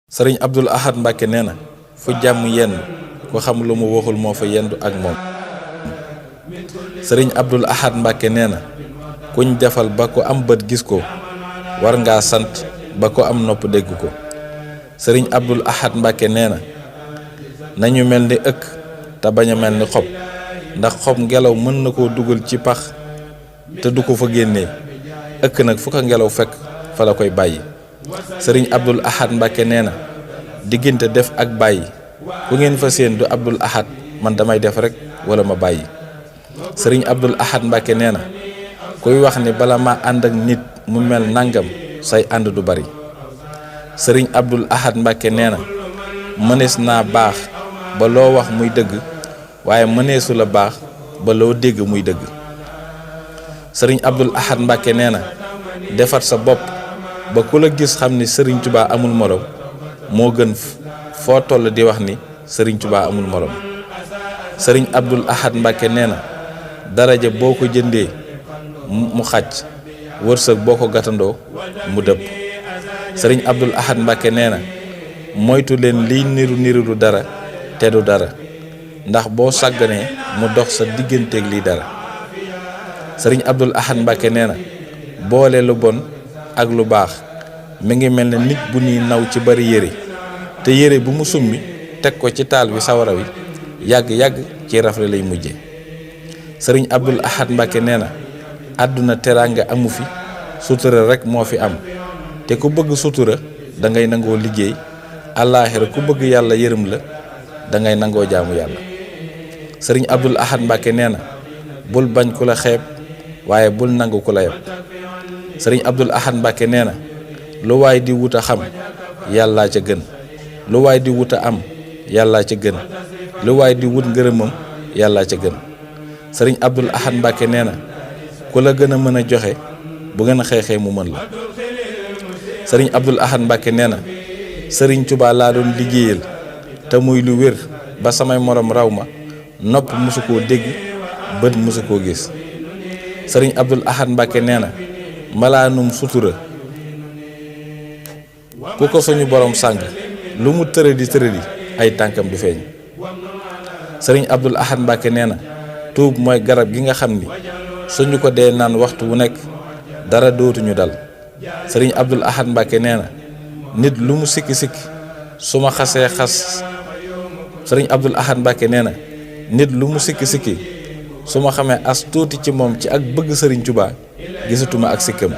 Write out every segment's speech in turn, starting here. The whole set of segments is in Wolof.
sëriñ Abdul Ahad Mbàkke nee na fu jàmm yendu ku xam lu mu waxul moo fa yendu ak moom. sëriñ Abdul Ahad Mbàkke nee na kuñ defal ba ko am bët gis ko war ngaa sant ba ko am nopp dégg ko. sëriñ Abdul Ahad Mbàkke nee na nañu mel ni ëkk te bañ a mel ni xob ndax xob ngelaw mën na koo dugal ci pax te du ko fa génnee ëkk nag fu ko ngelaw fekk fa la koy bàyyi. sëriñ Abdul Ahad Mbàkke nee na diggante def ak bàyyi ku ngeen fa séen du Abdul Ahad man damay def rek wala ma bàyyi. sëriñ Abdul Ahad Mbàkke nee na kuy wax ni bala ma ànd ak nit mu mel nangam say ànd du bari. sëriñ Abdul Ahad Mbàkke nee na mënees naa baax ba loo wax muy dëgg waaye mëneesu la baax ba loo dégg muy dëgg. sëriñ Abdul Ahad Mbàkke nee na defar sa bopp ba ku la gis xam ni sëriñ Tuubaa amul morom moo gën foo toll di wax ni sëriñ Tuubaa amul morom. sëriñ Abdul Ahad Mbàkke nee na daraja boo ko jëndee mu xàcc wërsëg boo ko gàttandoo mu dëpp. sëriñ Abdul Ahad Mbàkke nee na moytu leen liy niru du dara te du dara ndax boo sàgganee mu dox sa digganteeg lii dara. sëriñ Abdul Ahad Mbàkke nee na boole lu bon ak lu baax mi ngi mel ne nit bu ñuy naw ci bari yére te yére bu mu summi teg ko ci taal wi sawara wi yàgg-yàgg ci rafle lay mujje. sëriñ Abdul Ahad Mbàkke nee na àdduna teraanga amu fi sutura rek moo fi am te ku bëgg sutura da ngay nangoo liggéey àllaaxira ku bëgg yàlla yërëm la da ngay nangoo jaamu yàlla. sëriñ Abdul Ahad Mbàkke nee na bul bañ ku la xeeb waaye bul nangu ku la yab. sëriñ Abdul Ahad Mbàkke nee na lu waay di wut a xam yàllaa ca gën lu waay di wut a am yàllaa ca gën lu waay di wut ngërëmam yàllaa ca gën. sëriñ Abdul Ahad Mbàkke nee na ku la gën a mën a joxe bu ngeen xeexee mu mën la. sëriñ Abdul Ahad Mbàkke nee na sëriñ Tuubaa laa doon liggéeyal te muy lu wér ba samay morom raw ma nopp mosu koo dégg bët mosu koo gis. sëriñ Abdul Ahad Mbàkke nee na malaanum sutura ku ko suñu borom sàng lu mu tëradi ay tànkam du feeñ. sëriñ Abdul Ahad Mbàkke nee na tuub mooy garab gi nga xam ni suñu ko dee naan waxtu wu nekk dara dootuñu dal. sëriñ Abdul Ahad Mbàkke nee na nit lu mu sikki su ma xasee xas sëriñ Abdul Ahad Mbàkke nee na nit lu mu sikki su ma xamee as tuuti ci moom ci ak bëgg sëriñ Tuubaa gisatuma ak sikkam.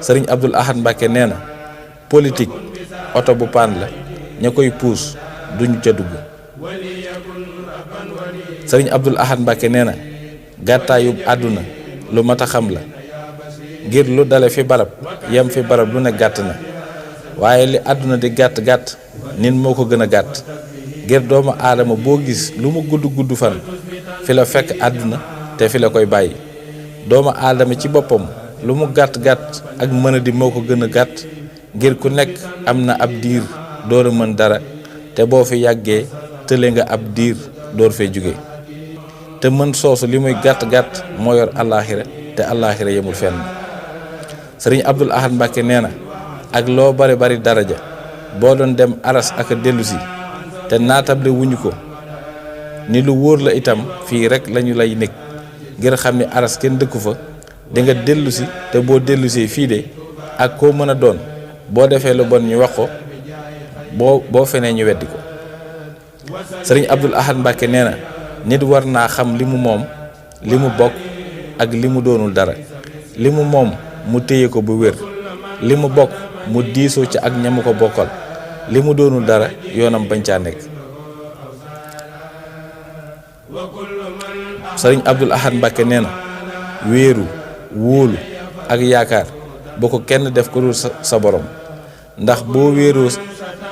sëriñ Abdul Ahad Mbàkke nee na politique oto bu paan la ña koy puus duñu ca dugg. sëriñ Abdul Ahad Mbàkke nee na gàttaayub àdduna lu mat a xam la ngir lu dale fi barab yem fi barab lu ne gàtt na waaye li àdduna di gàtt nit moo ko gën a gàtt ngir doomu aadama boo gis lu mu gudd fan fi la fekk àdduna te fi la koy bàyyi. doomu aadama ci boppam lu mu gàtt ak mën a di moo ko gën a gàtt ngir ku nekk am na ab diir door a mën dara te boo fi yàggee tële nga ab diir door fee jóge te mën soosu li muy gàtt moo yor àllaaxira te àllaaxira yemul fenn. sëriñ Abdul Ahad Mbàkke nee na ak loo bari daraja boo doon dem aras ak a dellusi te naatable wuñu ko ni lu wóor la itam fii rek lañu lay nekk ngir xam ni aras kenn dëkku fa di nga dellusi te boo dellusee fii de ak koo mën a doon boo defee lu bon ñu wax ko boo fenee ñu weddi ko. sëriñ Abdul Ahad Mbàkke nee na nit war naa xam li mu moom li mu bokk ak li mu doonul dara li mu moom mu téye ko bu wér li mu bokk mu diisoo ci ak ñamu ko bokkal li mu doonul dara yoonam bañ caa nekk. sëriñ Abdul Ahad Mbàkke nee na wéeru wóolu ak yaakaar boo ko kenn def ko dul sa borom ndax boo wéeroo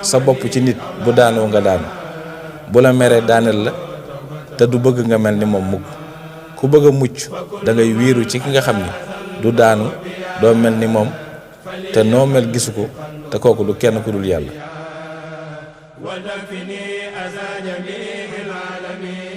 sa bopp ci nit bu daanoo nga daanu bu la meree daaneel la te du bëgg nga mel ni moom mukk ku bëgg a mucc da ngay wéeru ci ki nga xam ni du daanu doo mel ni moom te noo mel gisu ko te kooku du kenn ku dul yàlla. ودفني أزى جميع العالمين